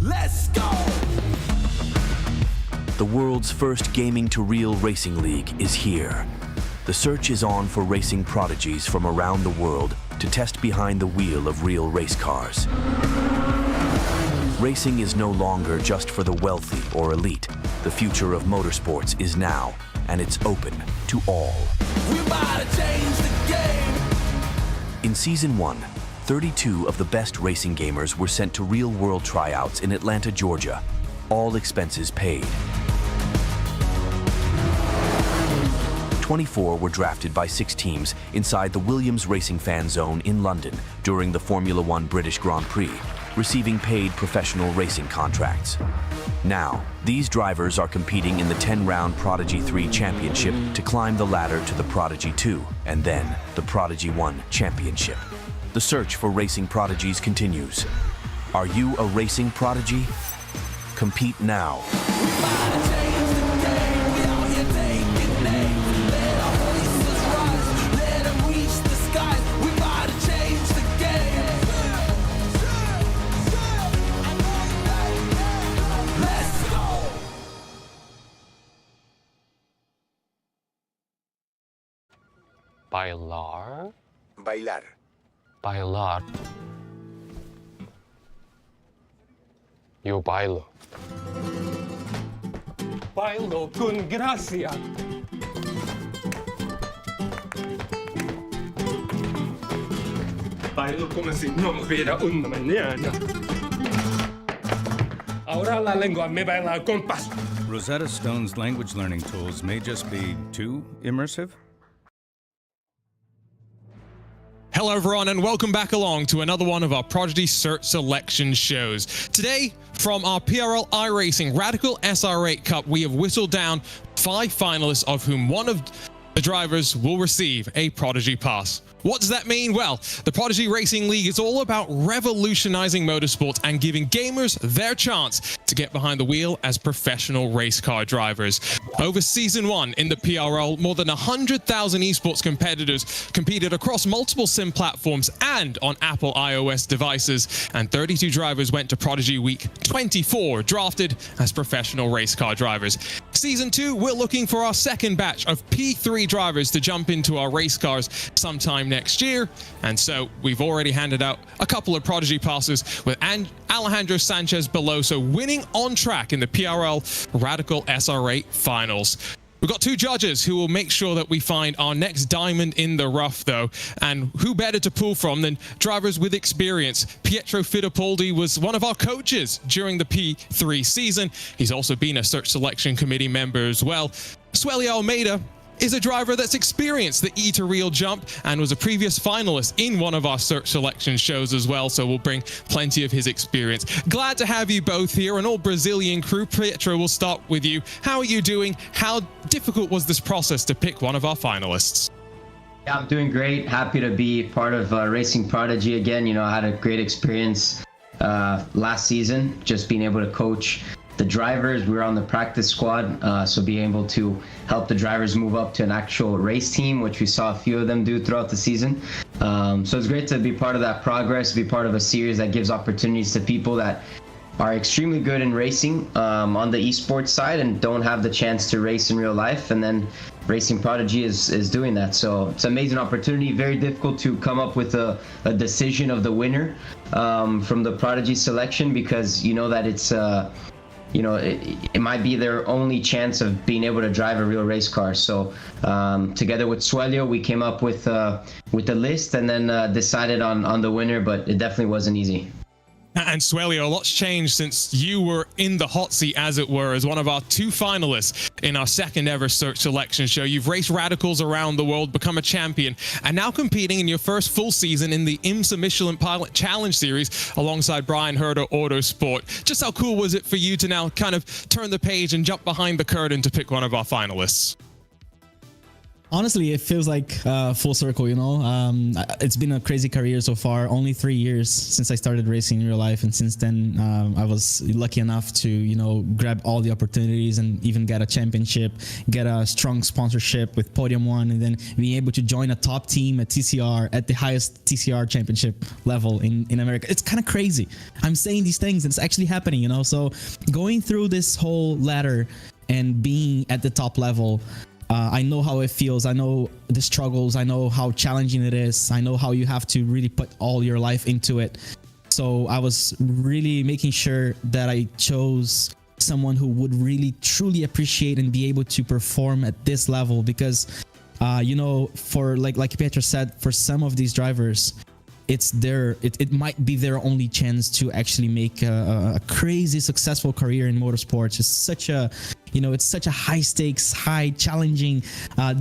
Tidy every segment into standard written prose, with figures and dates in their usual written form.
Let's go! The world's first gaming-to-real racing league is here. The search is on for racing prodigies from around the world to test behind the wheel of real race cars. Racing is no longer just for the wealthy or elite. The future of motorsports is now, and it's open to all. We're about to change the game! In Season 1, 32 of the best racing gamers were sent to real-world tryouts in Atlanta, Georgia, all expenses paid. 24 were drafted by 6 teams inside the Williams Racing Fan Zone in London during the Formula One British Grand Prix, receiving paid professional racing contracts. Now, these drivers are competing in the 10-round Prodigy 3 Championship to climb the ladder to the Prodigy 2 and then the Prodigy 1 Championship. The search for racing prodigies continues. Are you a racing prodigy? Compete now. Bailar? Bailar. Bailar. Yo bailo. Bailo con gracia. Bailo como si no me hubiera una mañana. Ahora la lengua me baila con paso. Rosetta Stone's language learning tools may just be too immersive. Hello everyone and welcome back along to another one of our Prodigy Search Selection shows. Today, from our PRL iRacing Radical SR8 Cup, we have whittled down 5 finalists, of whom one of the drivers will receive a Prodigy Pass. What does that mean? Well, the Prodigy Racing League is all about revolutionizing motorsports and giving gamers their chance to get behind the wheel as professional race car drivers. Over Season 1 in the PRL, more than 100,000 esports competitors competed across multiple sim platforms and on Apple iOS devices, and 32 drivers went to Prodigy Week 24, drafted as professional race car drivers. Season 2, we're looking for our second batch of P3 drivers to jump into our race cars sometime next year, and so we've already handed out a couple of Prodigy passes, with Alejandro Sanchez Beloso winning on track in the PRL Radical SR8 finals. We've got 2 judges who will make sure that we find our next diamond in the rough, though, and who better to pull from than drivers with experience. Pietro Fittipaldi was one of our coaches during the P3 season. He's also been a Search Selection Committee member as well. Suellio Almeida is a driver that's experienced the E to real jump and was a previous finalist in one of our search selection shows as well, so we'll bring plenty of his experience. Glad to have you both here, an all Brazilian crew. Pietro, we'll start with you. How are you doing? How difficult was this process to pick one of our finalists? Yeah, I'm doing great. Happy to be part of Racing Prodigy again. You know, I had a great experience last season, just being able to coach the drivers. We were on the practice squad, so being able to help the drivers move up to an actual race team, which we saw a few of them do throughout the season. So it's great to be part of that progress, be part of a series that gives opportunities to people that are extremely good in racing on the esports side and don't have the chance to race in real life. And then Racing Prodigy is doing that. So it's an amazing opportunity. Very difficult to come up with a decision of the winner from the Prodigy selection, because you know that it's you know, it might be their only chance of being able to drive a real race car. So together with Suellio, we came up with the list and then decided on the winner, but it definitely wasn't easy. And Suellio, a lot's changed since you were in the hot seat, as it were, as one of our 2 finalists in our second ever search selection show. You've raced radicals around the world, become a champion, and now competing in your first full season in the IMSA Michelin Pilot Challenge Series alongside Brian Herder Autosport. Just how cool was it for you to now kind of turn the page and jump behind the curtain to pick one of our finalists? Honestly, it feels like full circle, you know. It's been a crazy career so far. Only 3 years since I started racing in real life, and since then I was lucky enough to, you know, grab all the opportunities and even get a championship, get a strong sponsorship with Podium One, and then being able to join a top team at TCR at the highest TCR championship level in America. It's kind of crazy. I'm saying these things and it's actually happening, you know. So going through this whole ladder and being at the top level, I know how it feels. I know the struggles. I know how challenging it is. I know how you have to really put all your life into it. So I was really making sure that I chose someone who would really truly appreciate and be able to perform at this level, because you know, for like Pietro said, for some of these drivers, it might be their only chance to actually make a crazy successful career in motorsports. It's such a, you know, it's such a high stakes, high challenging,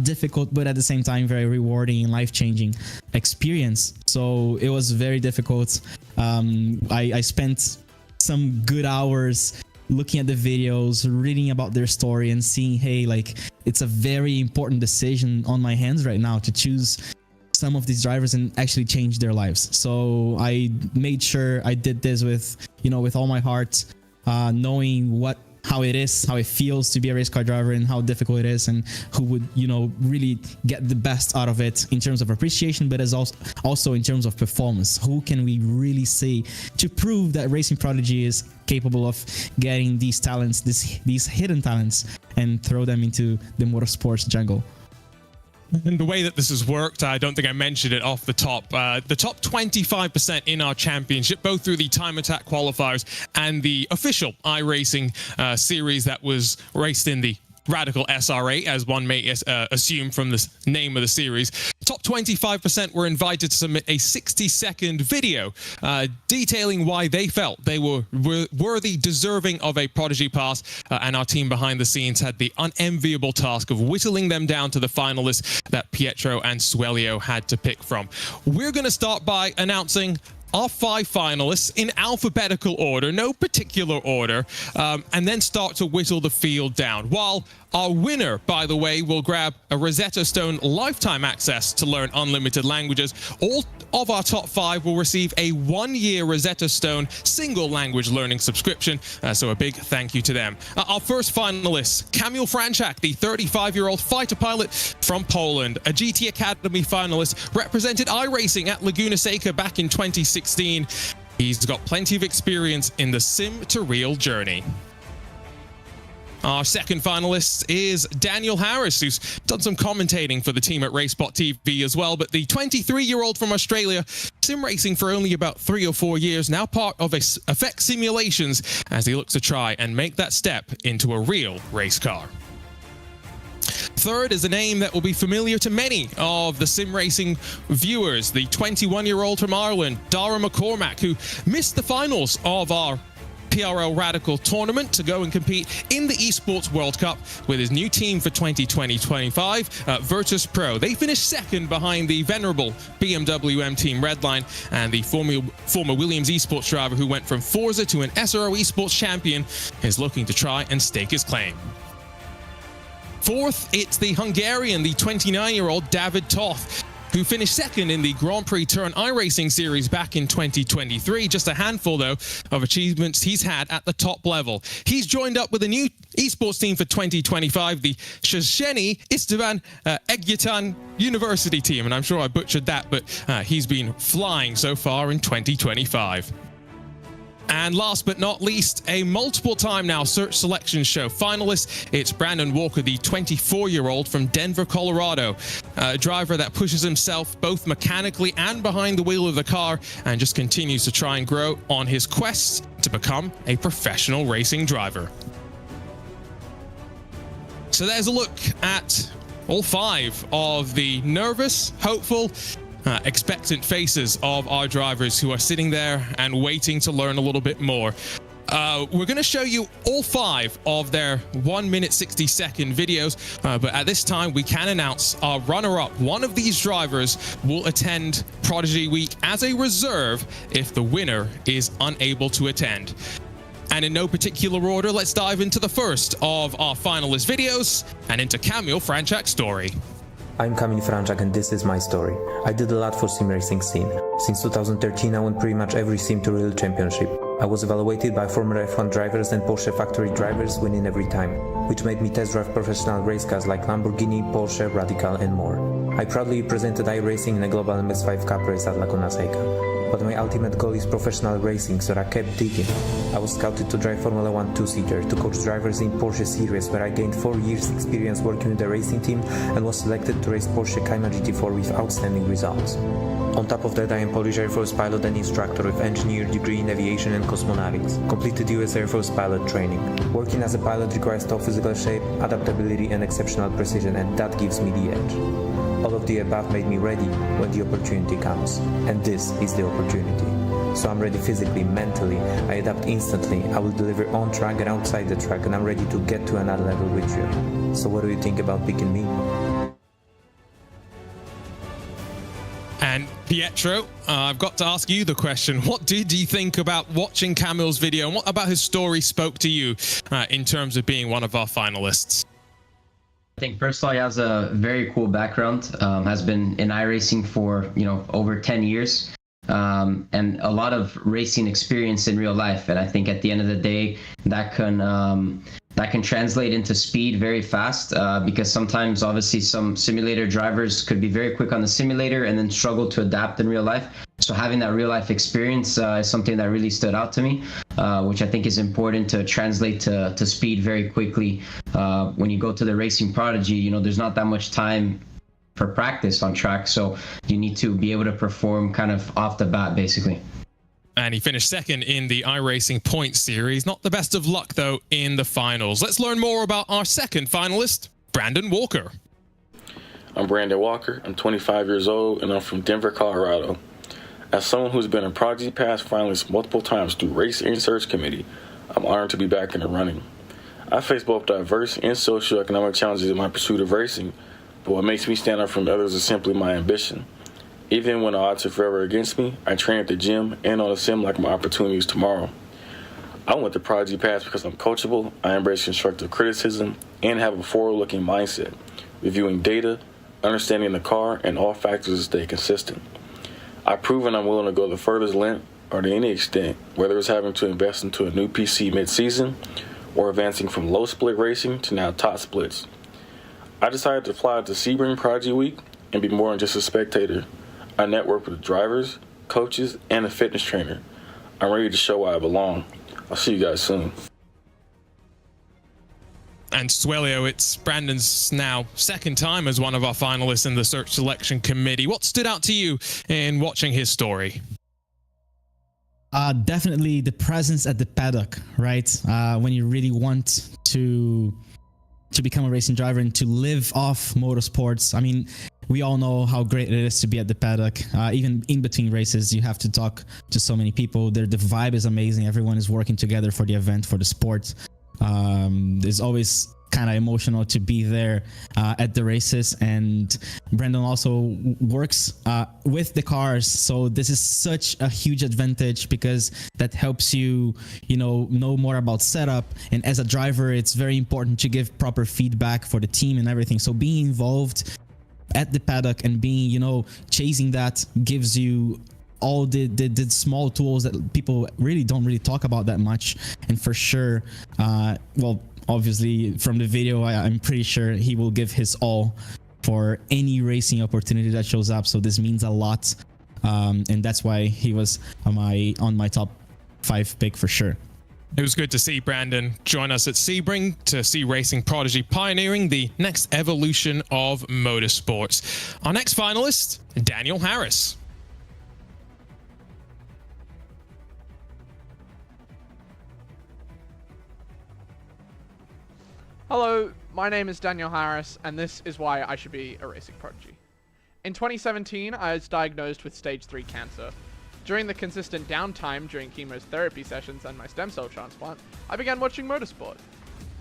difficult, but at the same time very rewarding and life-changing experience. So it was very difficult. I spent some good hours looking at the videos, reading about their story, and seeing, hey, like, it's a very important decision on my hands right now to choose some of these drivers and actually change their lives. So I made sure I did this with, you know, with all my heart, knowing how it feels to be a race car driver and how difficult it is, and who would, you know, really get the best out of it in terms of appreciation, but as also in terms of performance. Who can we really see to prove that Racing Prodigy is capable of getting these talents, these hidden talents, and throw them into the motorsports jungle? And the way that this has worked, I don't think I mentioned it off the top. The top 25% in our championship, both through the time attack qualifiers and the official iRacing series that was raced in the Radical SR8, as one may assume from the name of the series. Top 25% were invited to submit a 60-second video detailing why they felt they were worthy, deserving of a Prodigy Pass, and our team behind the scenes had the unenviable task of whittling them down to the finalists that Pietro and Suellio had to pick from. We're going to start by announcing our 5 finalists in alphabetical order, no particular order, and then start to whittle the field down. While our winner, by the way, will grab a Rosetta Stone lifetime access to learn unlimited languages. All of our top 5 will receive a 1-year Rosetta Stone single language learning subscription, so a big thank you to them. Our first finalist, Kamil Franczak, the 35-year-old fighter pilot from Poland, a GT Academy finalist, represented iRacing at Laguna Seca back in 2016. He's got plenty of experience in the sim-to-real journey. Our second finalist is Daniel Harris, who's done some commentating for the team at RaceBot TV as well, but the 23-year-old from Australia, sim racing for only about 3 or 4 years, now part of Effect Simulations as he looks to try and make that step into a real race car. Third is a name that will be familiar to many of the sim racing viewers, the 21-year-old from Ireland, Dara McCormack, who missed the finals of our PRL Radical tournament to go and compete in the Esports World Cup with his new team for 2020-25, Virtus Pro. They finished second behind the venerable BMW M Team Redline and the former Williams Esports driver who went from Forza to an SRO Esports champion is looking to try and stake his claim. Fourth, it's the Hungarian, the 29-year-old David Toth, who finished second in the Grand Prix Turn iRacing series back in 2023. Just a handful, though, of achievements he's had at the top level. He's joined up with a new esports team for 2025, the Szeszeni Istvan Egyetan University team. And I'm sure I butchered that, but he's been flying so far in 2025. And last but not least, a multiple-time now Search Selection Show finalist. It's Brandon Walker, the 24-year-old from Denver, Colorado. A driver that pushes himself both mechanically and behind the wheel of the car and just continues to try and grow on his quest to become a professional racing driver. So there's a look at all 5 of the nervous, hopeful, expectant faces of our drivers who are sitting there and waiting to learn a little bit more. We're going to show you all 5 of their 1 minute 60-second videos, but at this time we can announce our runner-up. One of these drivers will attend Prodigy Week as a reserve if the winner is unable to attend. And in no particular order, let's dive into the first of our finalist videos and into Kamil Franczak's story. I'm Kamil Franczak and this is my story. I did a lot for sim racing scene. Since 2013 I won pretty much every sim to real championship. I was evaluated by former F1 drivers and Porsche factory drivers, winning every time, which made me test drive professional race cars like Lamborghini, Porsche, Radical and more. I proudly represented iRacing in a global MS5 Cup race at Laguna Seca. But my ultimate goal is professional racing, so I kept digging. I was scouted to drive Formula 1 two-seater, to coach drivers in Porsche series, where I gained 4 years experience working with the racing team and was selected to race Porsche Cayman GT4 with outstanding results. On top of that, I am Polish Air Force pilot and instructor with engineer degree in aviation and cosmonautics. Completed US Air Force pilot training. Working as a pilot requires top physical shape, adaptability and exceptional precision, and that gives me the edge. All of the above made me ready when the opportunity comes. And this is the opportunity. So I'm ready physically, mentally, I adapt instantly, I will deliver on track and outside the track, and I'm ready to get to another level with you. So what do you think about picking me? And Pietro, I've got to ask you the question. What did you think about watching Kamil's video, and what about his story spoke to you in terms of being one of our finalists? I think personally he has a very cool background, has been in iRacing for, over 10 years, and a lot of racing experience in real life. And I think at the end of the day, that can translate into speed very fast, because sometimes obviously some simulator drivers could be very quick on the simulator and then struggle to adapt in real life. So having that real life experience is something that really stood out to me, which I think is important to translate to speed very quickly. When you go to the Racing Prodigy, there's not that much time for practice on track, so you need to be able to perform kind of off the bat, basically. And he finished second in the iRacing points series. Not the best of luck, though, in the finals. Let's learn more about our second finalist, Brandon Walker. I'm Brandon Walker. I'm 25 years old, and I'm from Denver, Colorado. As someone who's been a Prodigy Pass finalist multiple times through Racing Search Committee, I'm honored to be back in the running. I face both diverse and socioeconomic challenges in my pursuit of racing, but what makes me stand out from others is simply my ambition. Even when the odds are forever against me, I train at the gym and on the sim like my opportunities tomorrow. I went to Prodigy Pass because I'm coachable, I embrace constructive criticism, and have a forward-looking mindset, reviewing data, understanding the car, and all factors to stay consistent. I've proven I'm willing to go the furthest length or to any extent, whether it's having to invest into a new PC mid-season or advancing from low split racing to now top splits. I decided to fly to Sebring Prodigy Week and be more than just a spectator. I network with drivers, coaches, and a fitness trainer. I'm ready to show why I belong. I'll see you guys soon. And Suellio, it's Brandon's now second time as one of our finalists in the Search Selection Committee. What stood out to you in watching his story? Definitely the presence at the paddock, right? When you really want to become a racing driver and to live off motorsports. I mean, we all know how great it is to be at the paddock. Even in between races, you have to talk to so many people. The vibe is amazing. Everyone is working together for the event, for the sport. It's always kind of emotional to be there at the races, and Brandon also works with the cars, so this is such a huge advantage because that helps you know more about setup, and as a driver it's very important to give proper feedback for the team and everything. So being involved at the paddock and being chasing that gives you all the small tools that people don't talk about that much. And for sure, well, obviously from the video, I'm pretty sure he will give his all for any racing opportunity that shows up. So this means a lot, and that's why he was on my top 5 pick for sure. It was good to see Brandon join us at Sebring to see Racing Prodigy pioneering the next evolution of motorsports. Our next finalist, Daniel Harris. Hello, my name is Daniel Harris, and this is why I should be a racing prodigy. In 2017, I was diagnosed with stage 3 cancer. During the consistent downtime during chemotherapy sessions and my stem cell transplant, I began watching motorsport.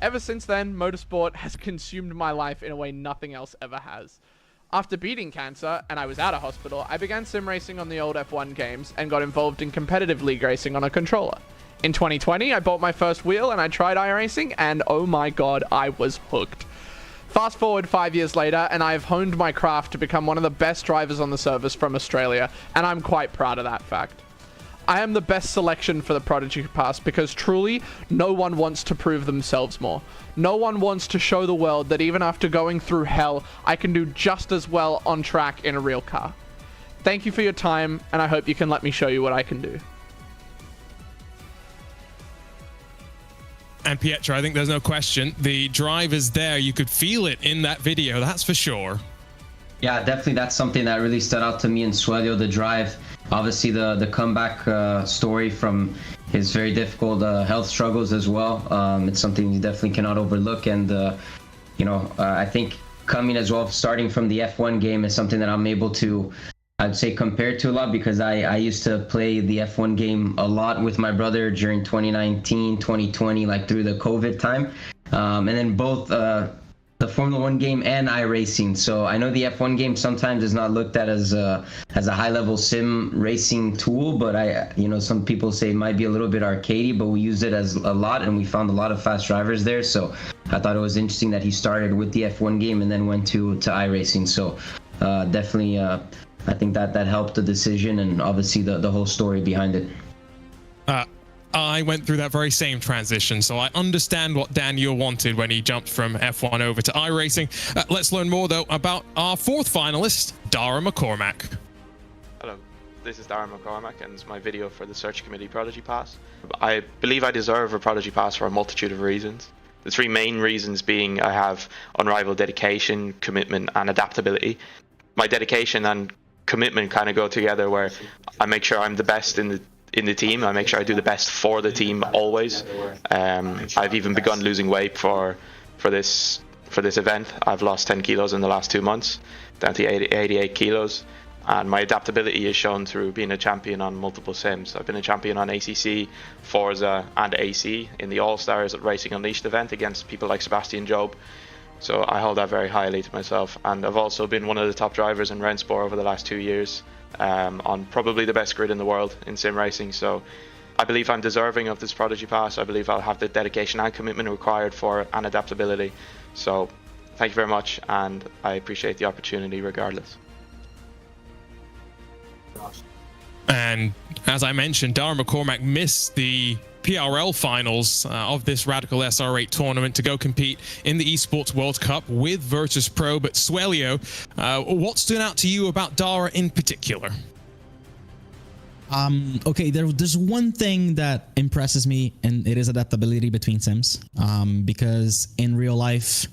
Ever since then, motorsport has consumed my life in a way nothing else ever has. After beating cancer, and I was out of hospital, I began sim racing on the old F1 games and got involved in competitive league racing on a controller. In 2020, I bought my first wheel and I tried iRacing, and oh my god, I was hooked. Fast forward 5 years later, and I have honed my craft to become one of the best drivers on the service from Australia, and I'm quite proud of that fact. I am the best selection for the Prodigy Pass because truly, no one wants to prove themselves more. No one wants to show the world that even after going through hell, I can do just as well on track in a real car. Thank you for your time, and I hope you can let me show you what I can do. And Pietro, I think there's no question. The drive is there. You could feel it in that video, that's for sure. Yeah, definitely that's something that really stood out to me in Suellio, the drive. Obviously the comeback story from his very difficult health struggles as well. It's something you definitely cannot overlook. And, I think coming as well, starting from the F1 game is something that I'm able to, I'd say, compare to a lot, because I used to play the F1 game a lot with my brother during 2019, 2020, like through the COVID time. And then both the Formula 1 game and iRacing. So I know the F1 game sometimes is not looked at as a high-level sim racing tool, but some people say it might be a little bit arcadey, but we used it as a lot, and we found a lot of fast drivers there. So I thought it was interesting that he started with the F1 game and then went to iRacing. So definitely, I think that helped the decision, and obviously the whole story behind it. I went through that very same transition, so I understand what Daniel wanted when he jumped from F1 over to iRacing. Let's learn more, though, about our fourth finalist, Dara McCormack. Hello, this is Dara McCormack, and it's my video for the Search Committee Prodigy Pass. I believe I deserve a Prodigy Pass for a multitude of reasons. The three main reasons being I have unrivaled dedication, commitment, and adaptability. My dedication and commitment kind of go together, where I make sure I'm the best in the team. I make sure I do the best for the team always. I've even begun losing weight for this event. I've lost 10 kilos in the last 2 months, down to 88 kilos. And my adaptability is shown through being a champion on multiple sims. I've been a champion on ACC, Forza, and AC in the All-Stars at Racing Unleashed event against people like Sebastian Job. So I hold that very highly to myself. And I've also been one of the top drivers in Rennsport over the last 2 years. On probably the best grid in the world in sim racing. So I believe I'm deserving of this Prodigy Pass. I believe I'll have the dedication and commitment required for it, and adaptability. So thank you very much, and I appreciate the opportunity regardless. And as I mentioned, Dara McCormack missed the PRL finals of this Radical SR8 tournament to go compete in the Esports World Cup with Virtus Pro. But Suellio, what stood out to you about Dara in particular? Okay, there's one thing that impresses me, and it is adaptability between sims. Because in real life,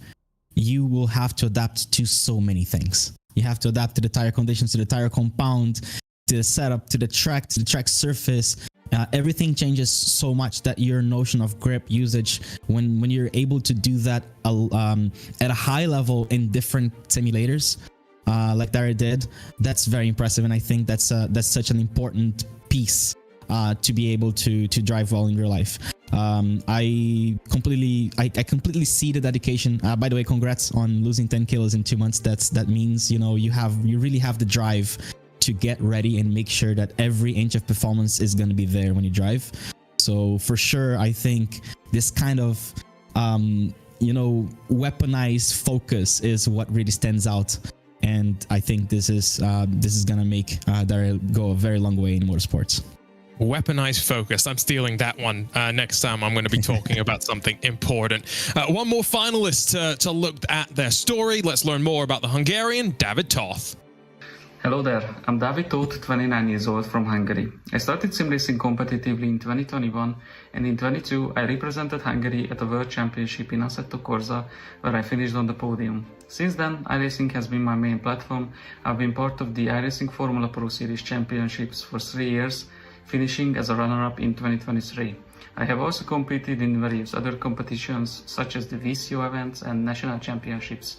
you will have to adapt to so many things. You have to adapt to the tire conditions, to the tire compound, to the setup, to the track surface. Everything changes so much that your notion of grip usage, when you're able to do that at a high level in different simulators, like Dara did, that's very impressive. And I think that's such an important piece to be able to drive well in real life. I completely see the dedication. By the way, congrats on losing 10 kilos in 2 months. That means you really have the drive to get ready and make sure that every inch of performance is going to be there when you drive. So for sure, I think this kind of weaponized focus is what really stands out, and I think this is going to make Dara go a very long way in motorsports. Weaponized focus. I'm stealing that one next time I'm going to be talking about something important. One more finalist to look at their story. Let's learn more about the Hungarian David Toth. Hello there, I'm David Toth, 29 years old from Hungary. I started sim racing competitively in 2021, and in 2022 I represented Hungary at the World Championship in Assetto Corsa, where I finished on the podium. Since then, iRacing has been my main platform. I've been part of the iRacing Formula Pro Series Championships for 3 years, finishing as a runner-up in 2023. I have also competed in various other competitions, such as the VCO events and national championships.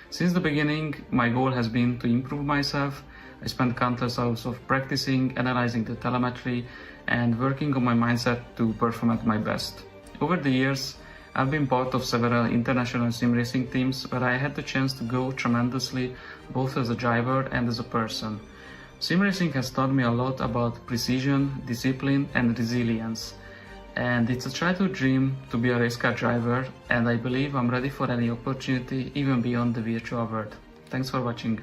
Since the beginning, my goal has been to improve myself. I spent countless hours of practicing, analyzing the telemetry, and working on my mindset to perform at my best. Over the years, I've been part of several international sim racing teams where I had the chance to grow tremendously, both as a driver and as a person. Sim racing has taught me a lot about precision, discipline, and resilience. and it's a childhood dream to be a race car driver, and I believe I'm ready for any opportunity even beyond the virtual world. Thanks for watching.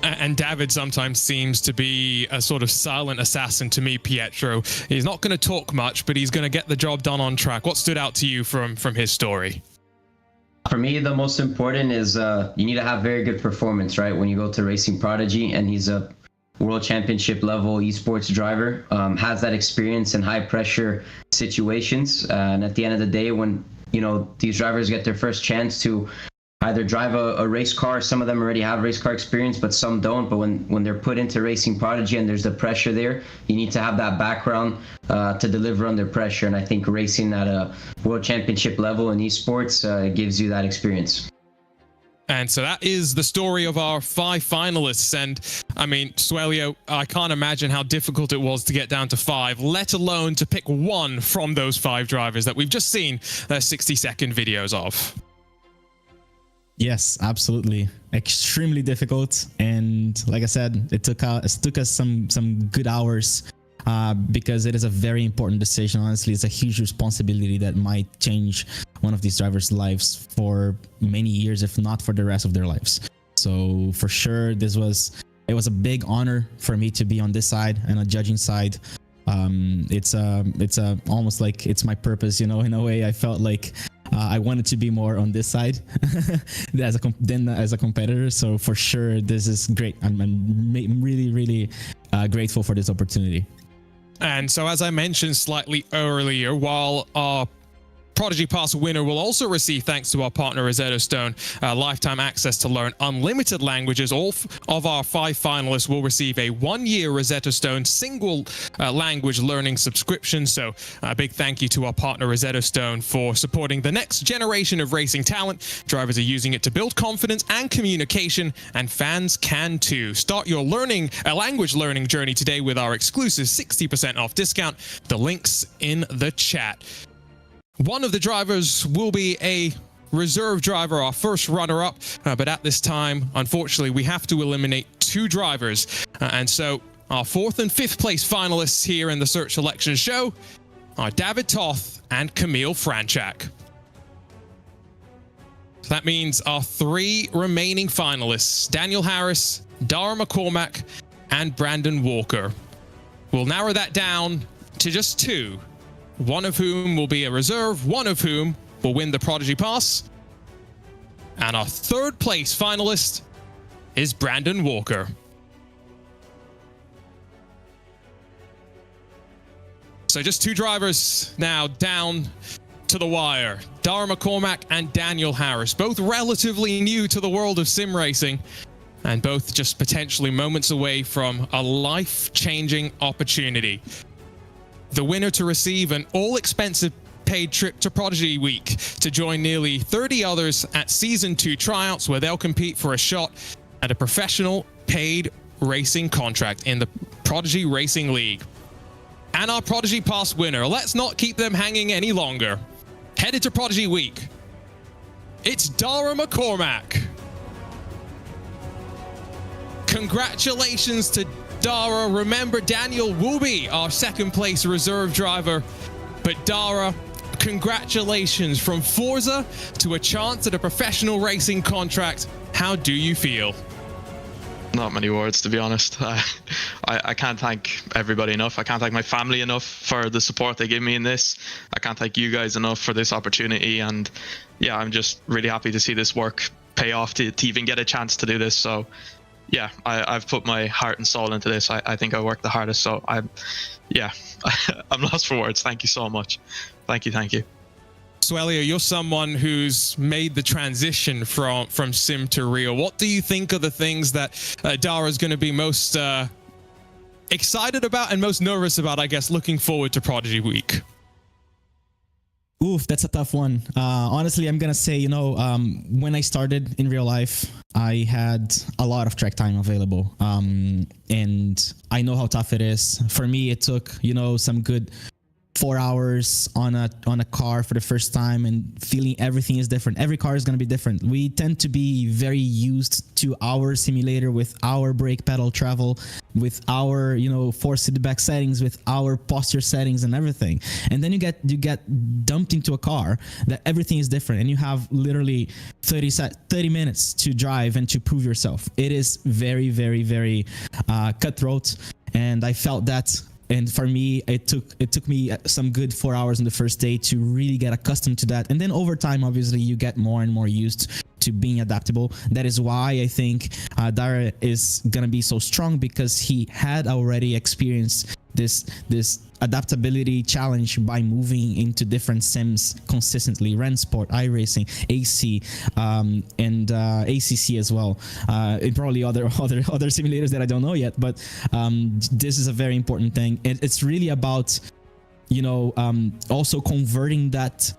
And David sometimes seems to be a sort of silent assassin to me, Pietro. He's not going to talk much, but he's going to get the job done on track. What stood out to you from his story? For me, the most important is you need to have very good performance, right? When you go to Racing Prodigy, and he's a world championship level esports driver, has that experience in high pressure situations. And at the end of the day, when these drivers get their first chance to either drive a race car, some of them already have race car experience, but some don't. But when they're put into Racing Prodigy and there's the pressure there, you need to have that background to deliver under pressure. And I think racing at a world championship level in esports gives you that experience. And so that is the story of our 5 finalists. And I mean, Suellio, I can't imagine how difficult it was to get down to 5, let alone to pick one from those 5 drivers that we've just seen their 60-second videos of. Yes, absolutely. Extremely difficult. And like I said, it took us some good hours because it is a very important decision. Honestly, it's a huge responsibility that might change one of these drivers' lives for many years, if not for the rest of their lives. So for sure, it was a big honor for me to be on this side and a judging side. It's almost like it's my purpose, in a way. I felt like I wanted to be more on this side than as a competitor. So for sure, this is great. I'm really, really grateful for this opportunity. And so, as I mentioned slightly earlier, while our Prodigy Pass winner will also receive, thanks to our partner Rosetta Stone, lifetime access to learn unlimited languages. All of our 5 finalists will receive a 1-year Rosetta Stone single language learning subscription. So a big thank you to our partner Rosetta Stone for supporting the next generation of racing talent. Drivers are using it to build confidence and communication, and fans can too. Start your language learning journey today with our exclusive 60% off discount. The link's in the chat. One of the drivers will be a reserve driver, our first runner-up, but at this time, unfortunately, we have to eliminate 2 drivers. And so our 4th and 5th place finalists here in the Search Selection Show are David Toth and Camille Franchak. So that means our 3 remaining finalists, Daniel Harris, Dara McCormack, and Brandon Walker. We'll narrow that down to just 2. One of whom will be a reserve, one of whom will win the Prodigy Pass. And our 3rd place finalist is Brandon Walker. So just 2 drivers now down to the wire. Dara McCormack and Daniel Harris, both relatively new to the world of sim racing, and both just potentially moments away from a life-changing opportunity. The winner to receive an all-expensive paid trip to Prodigy Week to join nearly 30 others at Season 2 tryouts, where they'll compete for a shot at a professional paid racing contract in the Prodigy Racing League. And our Prodigy Pass winner, let's not keep them hanging any longer. Headed to Prodigy Week, it's Dara McCormack. Congratulations to Dara. Remember, Daniel will be our 2nd place reserve driver, but Dara, congratulations. From Forza to a chance at a professional racing contract. How do you feel? Not many words, to be honest. I can't thank everybody enough. I can't thank my family enough for the support they give me in this. I can't thank you guys enough for this opportunity. And yeah, I'm just really happy to see this work pay off, to even get a chance to do this. So yeah, I've put my heart and soul into this. I think I worked the hardest. So I'm lost for words. Thank you so much. Thank you. Suellio, you're someone who's made the transition from sim to real. What do you think are the things that Dara's going to be most excited about and most nervous about, I guess, looking forward to Prodigy Week? Oof, that's a tough one. Honestly, I'm going to say, when I started in real life, I had a lot of track time available. And I know how tough it is. For me, it took, some good 4 hours on a car for the first time and feeling everything is different. Every car is going to be different. We tend to be very used to our simulator with our brake pedal travel, with our, you know, force feedback settings, with our posture settings and everything. And then you get dumped into a car that everything is different, and you have literally 30 minutes to drive and to prove yourself. It is very, very, very cutthroat, and I felt that. And for me, it took me some good 4 hours on the first day to really get accustomed to that. And then over time, obviously, you get more and more used to being adaptable. That is why I think Dara is gonna be so strong, because he had already experienced this adaptability challenge by moving into different sims consistently: Rensport, iRacing, AC, and ACC as well, and probably other simulators that I don't know yet. But this is a very important thing. It's really about, you know, also converting that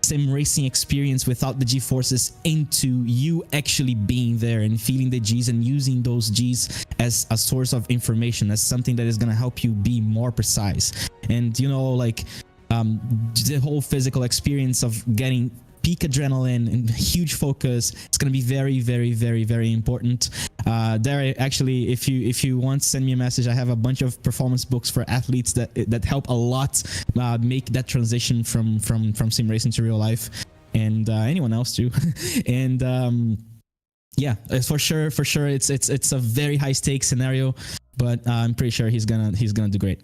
sim racing experience without the G-forces into you actually being there and feeling the Gs and using those Gs as a source of information, as something that is going to help you be more precise. And, you know, like the whole physical experience of getting peak adrenaline and huge focus, it's going to be very, very, very, very important. There, actually, if you want to send me a message, I have a bunch of performance books for athletes that help a lot make that transition from sim racing to real life, and anyone else too. And yeah, for sure, it's a very high stakes scenario, but I'm pretty sure he's gonna do great.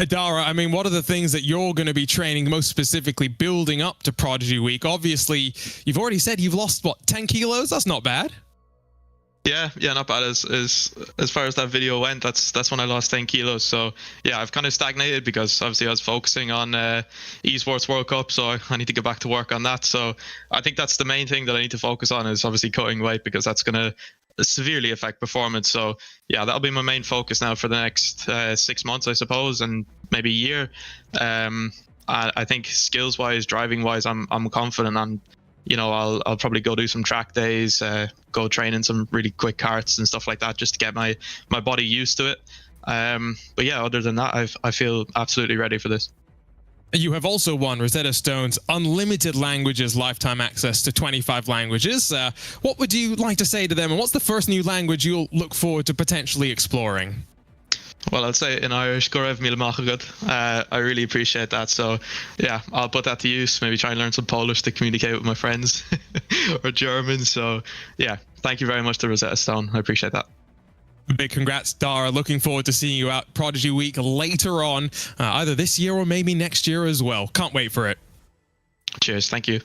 Dara, I mean, what are the things that you're going to be training most specifically building up to Prodigy Week? Obviously, you've already said you've lost, what, 10 kilos? That's not bad. Yeah, not bad. As far as that video went, that's when I lost 10 kilos. So yeah, I've kind of stagnated because obviously I was focusing on esports World Cup, so I need to get back to work on that. So I think that's the main thing that I need to focus on, is obviously cutting weight, because that's going to severely affect performance. So yeah, that'll be my main focus now for the next 6 months, I suppose, and maybe a year. I think skills wise, driving wise, I'm confident. I'm, you know, I'll probably go do some track days, go train in some really quick karts and stuff like that, just to get my body used to it. But yeah, other than that, I feel absolutely ready for this. You have also won Rosetta Stone's Unlimited Languages lifetime access to 25 languages. What would you like to say to them, and what's the first new language you'll look forward to potentially exploring? Well, I'll say it in Irish, go raibh míle maith agad. I really appreciate that. So yeah, I'll put that to use, maybe try and learn some Polish to communicate with my friends, or German. So yeah, thank you very much to Rosetta Stone. I appreciate that. Big congrats, Dara. Looking forward to seeing you out Prodigy Week later on, either this year or maybe next year as well. Can't wait for it. Cheers. Thank you.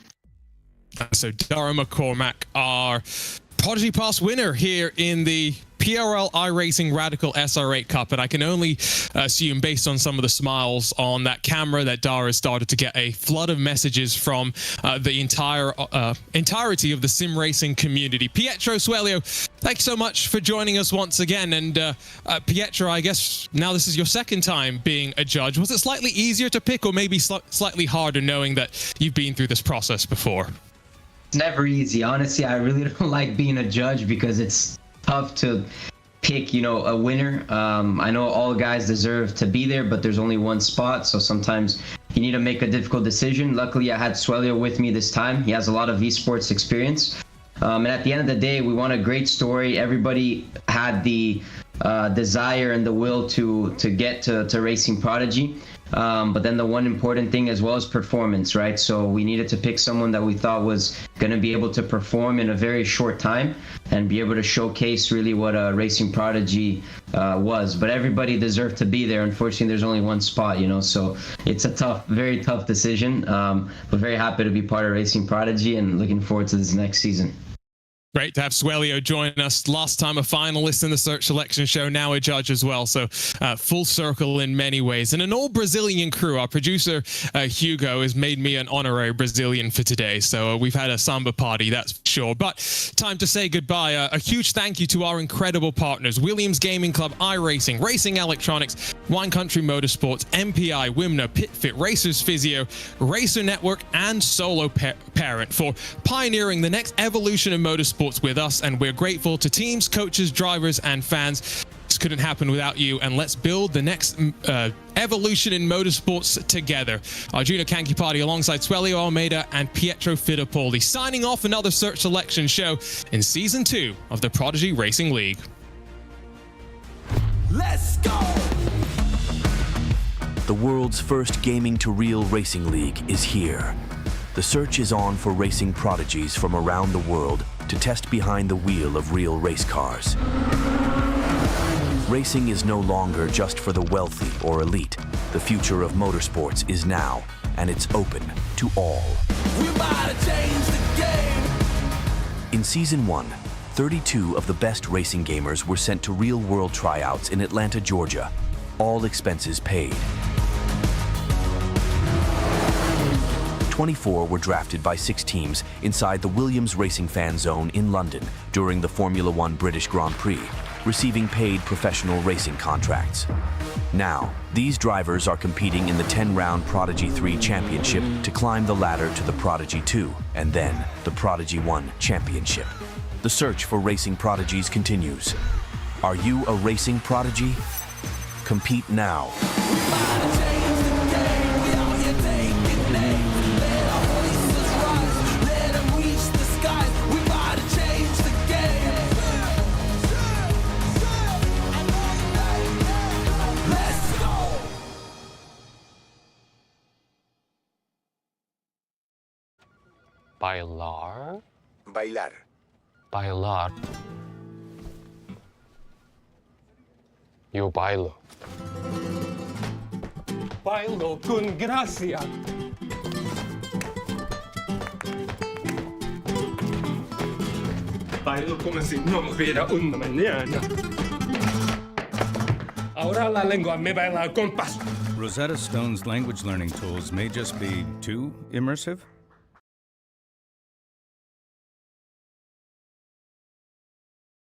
So Dara McCormack, our Prodigy Pass winner here in the PRL iRacing Radical SR8 Cup, and I can only assume, based on some of the smiles on that camera, that Dara started to get a flood of messages from the entirety of the sim racing community. Pietro, Suellio, thank you so much for joining us once again. And Pietro, I guess now this is your second time being a judge. Was it slightly easier to pick, or maybe slightly harder, knowing that you've been through this process before? It's never easy. Honestly, I really don't like being a judge, because it's tough to pick, you know, a winner. I know all guys deserve to be there, but there's only one spot, so sometimes you need to make a difficult decision. Luckily, I had Suellio with me this time. He has a lot of esports experience. And at the end of the day, we want a great story. Everybody had the desire and the will to get to Racing Prodigy. But then the one important thing as well is performance, right? So we needed to pick someone that we thought was going to be able to perform in a very short time and be able to showcase really what a Racing Prodigy was. But everybody deserved to be there. Unfortunately, there's only one spot, you know, so it's a tough, very tough decision. But very happy to be part of Racing Prodigy and looking forward to this next season. Great to have Suellio join us. Last time a finalist in the Search Selection Show, now a judge as well. So full circle in many ways. And an all Brazilian crew. Our producer, Hugo, has made me an honorary Brazilian for today. So we've had a samba party, that's for sure. But time to say goodbye. A huge thank you to our incredible partners: Williams Gaming Club, iRacing, Racing Electronics, Wine Country Motorsports, MPI, Wimna, PitFit, Racers Physio, Racer Network, and Solo Parent for pioneering the next evolution of motorsports with us, and we're grateful to teams, coaches, drivers, and fans couldn't happen without you, and let's build the next evolution in motorsports together. Arjuna Kankipati alongside Suellio Almeida and Pietro Fittipaldi, signing off another Search Selection show in Season 2 of the Prodigy Racing League. Let's go! The world's first gaming-to-real racing league is here. The search is on for racing prodigies from around the world to test behind the wheel of real race cars. Racing is no longer just for the wealthy or elite. The future of motorsports is now, and it's open to all. We're about to change the game. In Season 1, 32 of the best racing gamers were sent to real-world tryouts in Atlanta, Georgia, all expenses paid. 24 were drafted by 6 teams inside the Williams Racing Fan Zone in London during the Formula One British Grand Prix, receiving paid professional racing contracts. Now, these drivers are competing in the 10-round Prodigy 3 Championship to climb the ladder to the Prodigy 2 and then the Prodigy 1 Championship. The search for racing prodigies continues. Are you a racing prodigy? Compete now. Bailar? Bailar. Bailar. Yo bailo. Bailo con gracia. Bailo come si non hubiera una mañana. Ahora la lengua me baila con paso. Rosetta Stone's language learning tools may just be too immersive?